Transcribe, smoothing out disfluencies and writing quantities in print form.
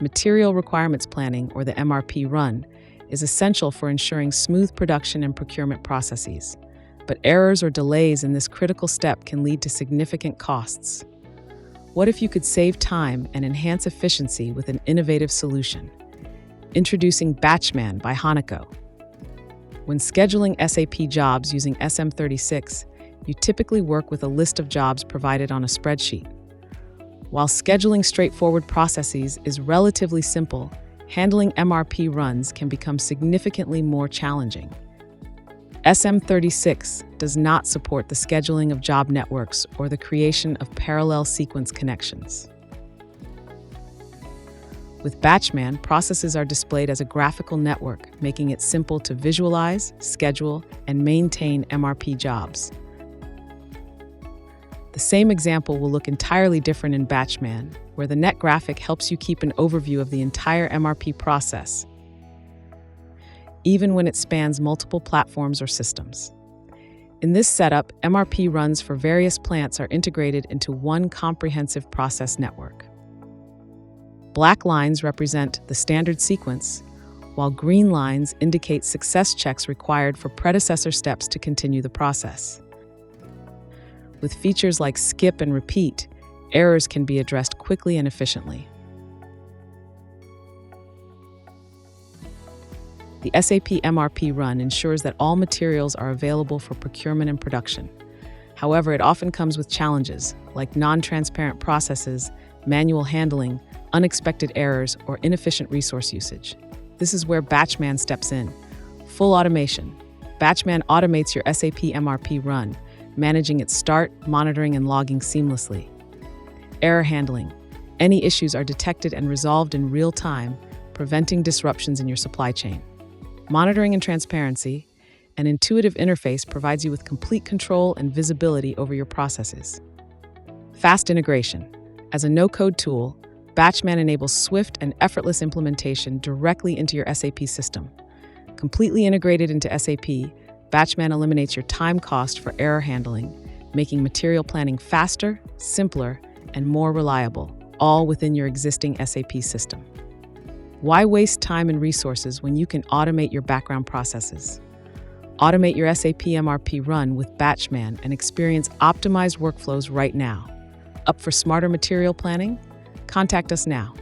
Material Requirements Planning, or the MRP Run, is essential for ensuring smooth production and procurement processes. But errors or delays in this critical step can lead to significant costs. What if you could save time and enhance efficiency with an innovative solution? Introducing BatchMan by HONICO. When scheduling SAP jobs using SM36, you typically work with a list of jobs provided on a spreadsheet. While scheduling straightforward processes is relatively simple, handling MRP runs can become significantly more challenging. SM36 does not support the scheduling of job networks or the creation of parallel sequence connections. With BatchMan, processes are displayed as a graphical network, making it simple to visualize, schedule, and maintain MRP jobs. The same example will look entirely different in BatchMan, where the net graphic helps you keep an overview of the entire MRP process, even when it spans multiple platforms or systems. In this setup, MRP runs for various plants are integrated into one comprehensive process network. Black lines represent the standard sequence, while green lines indicate success checks required for predecessor steps to continue the process. With features like skip and repeat, errors can be addressed quickly and efficiently. The SAP MRP Run ensures that all materials are available for procurement and production. However, it often comes with challenges, like non-transparent processes, manual handling, unexpected errors, or inefficient resource usage. This is where BatchMan steps in. Full automation. BatchMan automates your SAP MRP Run, managing its start, monitoring, and logging seamlessly. Error handling. Any issues are detected and resolved in real time, preventing disruptions in your supply chain. Monitoring and transparency. An intuitive interface provides you with complete control and visibility over your processes. Fast integration. As a no-code tool, BatchMan enables swift and effortless implementation directly into your SAP system. Completely integrated into SAP, BatchMan eliminates your time cost for error handling, making material planning faster, simpler, and more reliable, all within your existing SAP system. Why waste time and resources when you can automate your background processes? Automate your SAP MRP Run with BatchMan and experience optimized workflows right now. Up for smarter material planning? Contact us now.